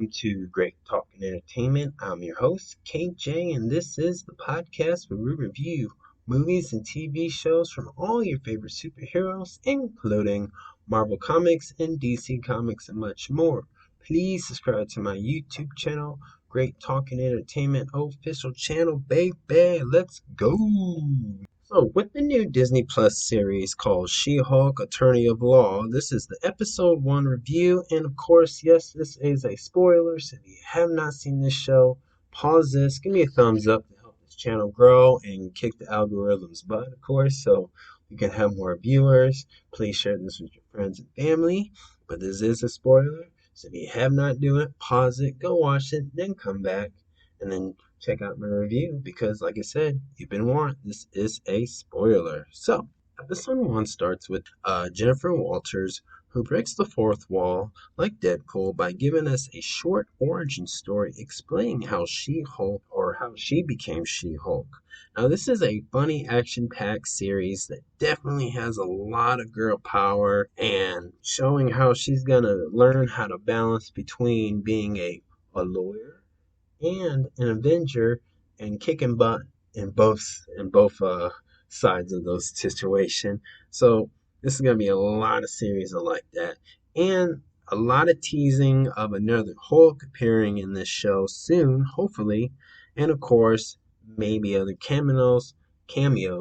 welcome to Great Talking Entertainment. I'm your host, KJ, and this is the podcast where we review movies and TV shows from all your favorite superheroes, including Marvel Comics and DC Comics and much more. Please subscribe to my YouTube channel, Great Talking Entertainment official channel, baby. Let's go! So, with the new Disney Plus series called She-Hulk Attorney of Law, this is the episode 1 review. And of course, yes, this is a spoiler. So, if you have not seen this show, pause this, give me a thumbs up to help this channel grow and kick the algorithm's butt, of course, so we can have more viewers. Please share this with your friends and family. But this is a spoiler. So, if you have not done it, pause it, go watch it, then come back, and then check out my review because, like I said, you've been warned. This is a spoiler. So, episode 1 starts with Jennifer Walters, who breaks the fourth wall like Deadpool by giving us a short origin story explaining how She-Hulk or how she became She-Hulk. Now, this is a funny action-packed series that definitely has a lot of girl power and showing how she's gonna learn how to balance between being a lawyer and an Avenger and kicking butt in both sides of those situation. So this is gonna be a lot of series like that, and a lot of teasing of another Hulk appearing in this show soon, hopefully, and of course maybe other cameos,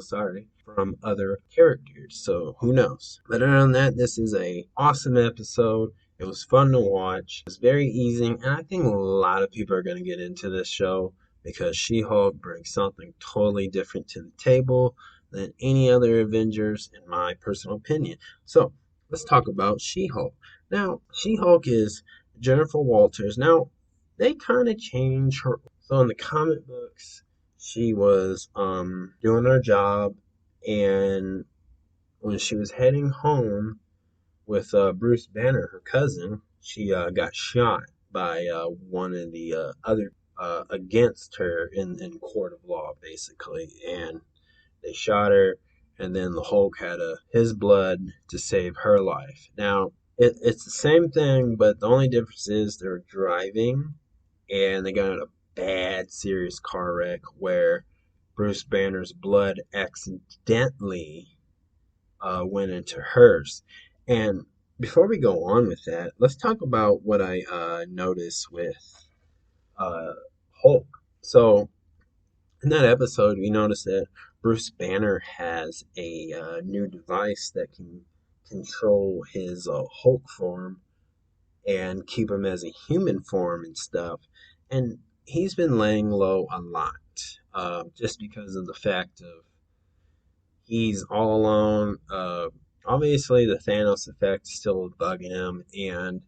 sorry, from other characters. So who knows? But other than that, this is a awesome episode. It was fun to watch. It's very easy, and I think a lot of people are going to get into this show because She-Hulk brings something totally different to the table than any other Avengers, in my personal opinion. So, let's talk about She-Hulk. Now, She-Hulk is Jennifer Walters. Now, they kind of change her. So, in the comic books, she was doing her job, and when she was heading home, with Bruce Banner, her cousin, she got shot by one of the other against her in court of law, basically, and they shot her, and then the Hulk had his blood to save her life. Now it's the same thing, but the only difference is they're driving, and they got in a bad, serious car wreck where Bruce Banner's blood accidentally went into hers. And before we go on with that, let's talk about what I noticed with uh, Hulk. So, in that episode, we noticed that Bruce Banner has a new device that can control his Hulk form and keep him as a human form and stuff. And he's been laying low a lot just because of the fact of he's all alone. Obviously, the Thanos effect is still bugging him, and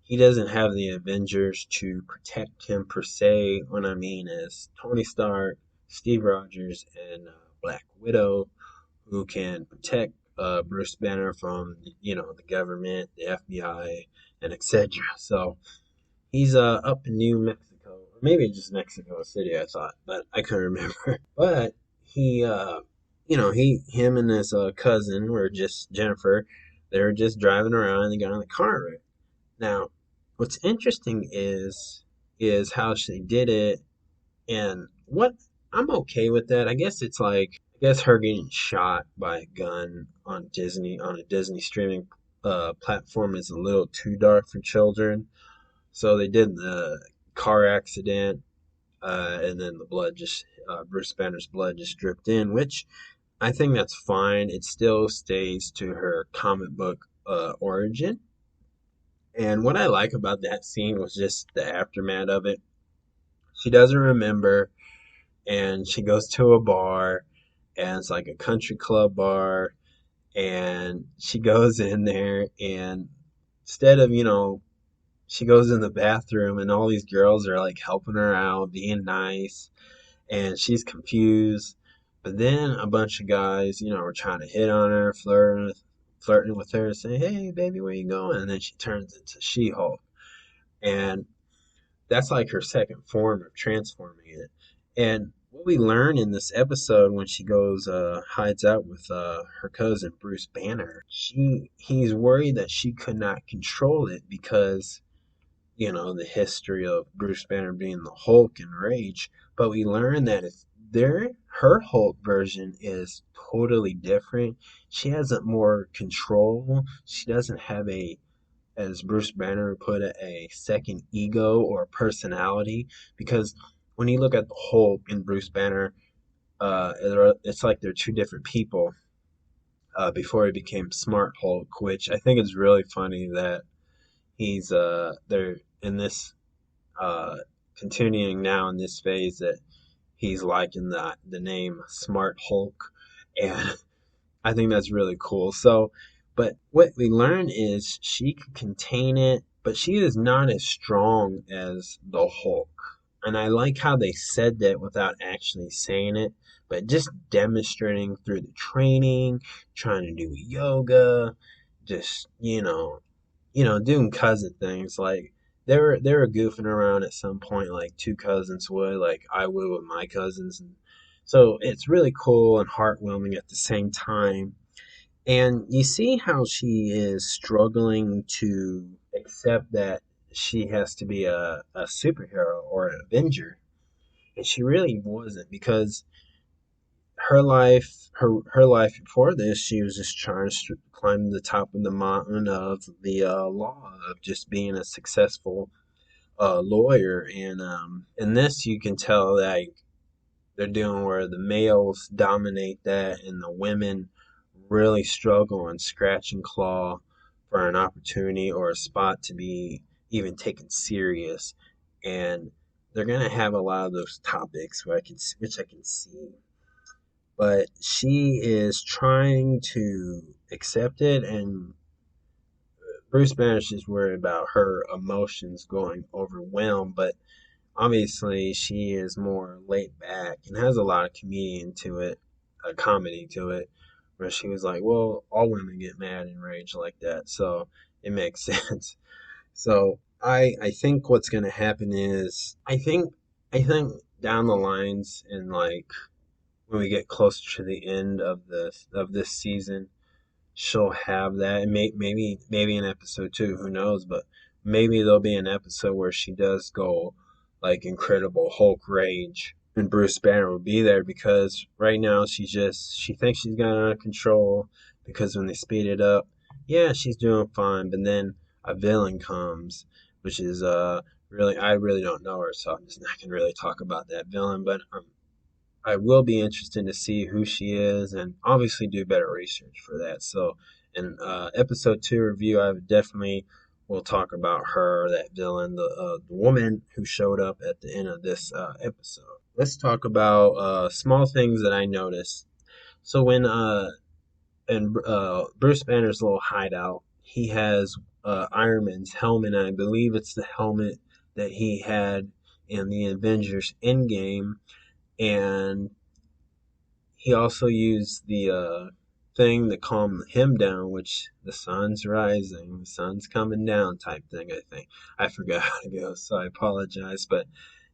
he doesn't have the Avengers to protect him per se. What I mean is Tony Stark, Steve Rogers, and Black Widow, who can protect Bruce Banner from the government, the FBI, and etc. So he's up in New Mexico, or maybe just Mexico City, I thought, but I couldn't remember. But he him and his cousin were just Jennifer. They were just driving around and they got in the car wreck. Now, what's interesting is how she did it, and what I'm okay with that. I guess it's like her getting shot by a gun on a Disney streaming platform is a little too dark for children. So they did the car accident, and then the blood just Bruce Banner's blood just dripped in, which I think that's fine. It still stays to her comic book origin. And what I like about that scene was just the aftermath of it. She doesn't remember, and she goes to a bar, and it's like a country club bar, and she goes in there, and instead of, she goes in the bathroom, and all these girls are like helping her out, being nice, and she's confused. But then a bunch of guys, were trying to hit on her, flirting with her, saying, "Hey, baby, where you going?" And then she turns into She-Hulk, and that's like her second form of transforming it. And what we learn in this episode when she goes hides out with her cousin Bruce Banner, he's worried that she could not control it because the history of Bruce Banner being the Hulk and Rage, but we learn that her Hulk version is totally different. She has more control. She doesn't have as Bruce Banner put it, a second ego or personality. Because when you look at the Hulk and Bruce Banner, it's like they're two different people. Before he became Smart Hulk, which I think is really funny that they're in this uh continuing now in this phase that he's liking the name Smart Hulk, and I think that's really cool. So, but what we learn is she can contain it, but she is not as strong as the Hulk. And I like how they said that without actually saying it, but just demonstrating through the training, trying to do yoga, just, doing cousin things. Like they were goofing around at some point, like two cousins would, like I would with my cousins, and so it's really cool and heartwarming at the same time. And you see how she is struggling to accept that she has to be a superhero or an Avenger. And she really wasn't, because her life before this, she was just trying to climb the top of the mountain of the law of just being a successful lawyer. And in this, you can tell that they're doing where the males dominate that and the women really struggle and scratch and claw for an opportunity or a spot to be even taken serious. And they're gonna have a lot of those topics which I can see, but she is trying to accept it, and Bruce Banner's just worried about her emotions going overwhelmed. But obviously, she is more laid back and has a lot of comedy to it, where she was like, "Well, all women get mad and rage like that," so it makes sense. So I think what's gonna happen is I think down the lines, and like when we get closer to the end of this season, she'll have that, and maybe in episode two, who knows? But maybe there'll be an episode where she does go like Incredible Hulk rage, and Bruce Banner will be there, because right now she thinks she's got it under control, because when they speed it up, yeah, she's doing fine, but then a villain comes, which is really, I really don't know her, so I'm just not gonna really talk about that villain, but I will be interested to see who she is, and obviously do better research for that. So, in episode two review, I definitely will talk about her, that villain, the woman who showed up at the end of this episode. Let's talk about small things that I noticed. So when in Bruce Banner's little hideout, he has Iron Man's helmet, and I believe it's the helmet that he had in the Avengers Endgame, and he also used the thing to calm him down, which the sun's rising, the sun's coming down type thing, I think. I forgot how to go, so I apologize, but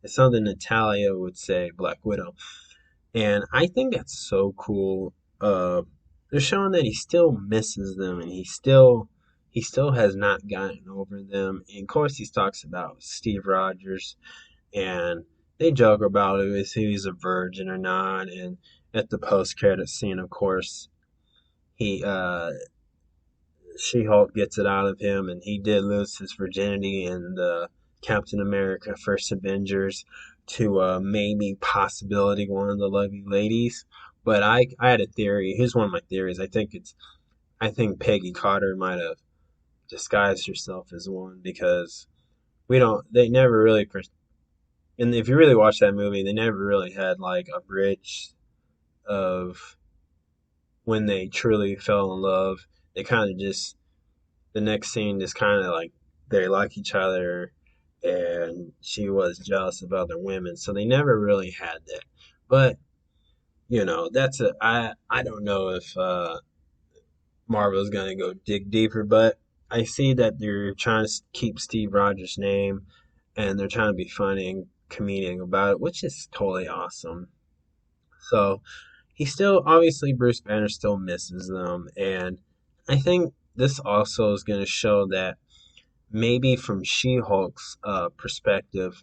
it's something Natalia would say, Black Widow. And I think that's so cool. They're showing that he still misses them, and he still has not gotten over them. And of course, he talks about Steve Rogers, and they joke about it, if he's a virgin or not. And at the post credit scene, of course, he She Hulk gets it out of him, and he did lose his virginity in the Captain America First Avengers to maybe possibility one of the lovely ladies. But I had a theory. Here's one of my theories. I think Peggy Carter might have disguised herself as one, because they never really, and if you really watch that movie, they never really had like a bridge of when they truly fell in love. They kind of just, the next scene just kind of like they like each other, and she was jealous of other women, so they never really had that. But that's I don't know if Marvel's gonna go dig deeper, but I see that they're trying to keep Steve Rogers' name, and they're trying to be funny and comedic about it, which is totally awesome. So he still, obviously, Bruce Banner still misses them, and I think this also is going to show that maybe from She-Hulk's perspective,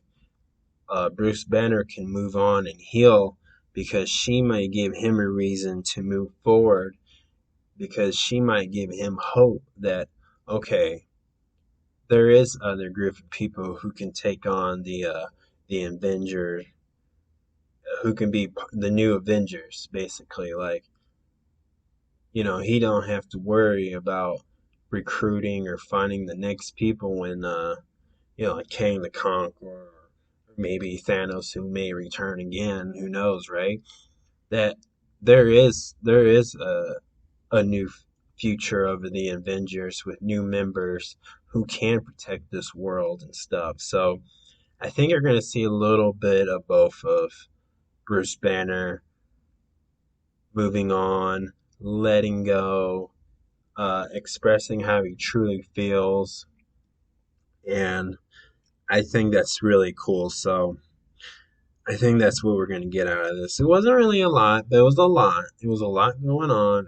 Bruce Banner can move on and heal because she might give him a reason to move forward, because she might give him hope that, okay, there is other group of people who can take on the Avengers, who can be the new Avengers, basically. Like, he don't have to worry about recruiting or finding the next people when like Kang the Conqueror, or maybe Thanos, who may return again, who knows, right? That there is a new future of the Avengers with new members who can protect this world and stuff. So I think you're going to see a little bit of both of Bruce Banner moving on, letting go, expressing how he truly feels, and I think that's really cool. So I think that's what we're going to get out of this. It wasn't really a lot, but it was a lot. It was a lot going on.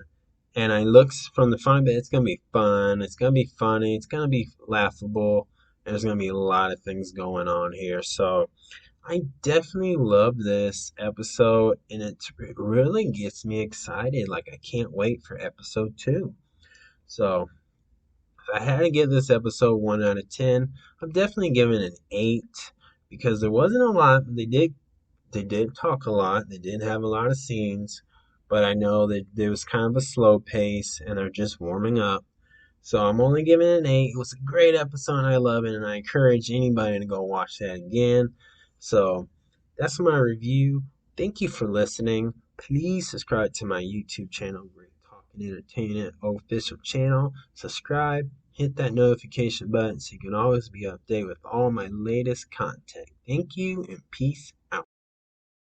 And I looked from the fun bit, it's going to be fun. It's going to be funny. It's going to be laughable. And there's going to be a lot of things going on here. So I definitely love this episode. And it really gets me excited. Like, I can't wait for episode 2. So if I had to give this episode 1 out of 10, I'm definitely giving it an 8 because there wasn't a lot, but they did talk a lot. They did have a lot of scenes, but I know that there was kind of a slow pace and they're just warming up. So I'm only giving it an 8. It was a great episode. I love it, and I encourage anybody to go watch that again. So that's my review. Thank you for listening. Please subscribe to my YouTube channel, Great Talking Entertainment official channel. Subscribe, hit that notification button so you can always be updated with all my latest content. Thank you and peace out.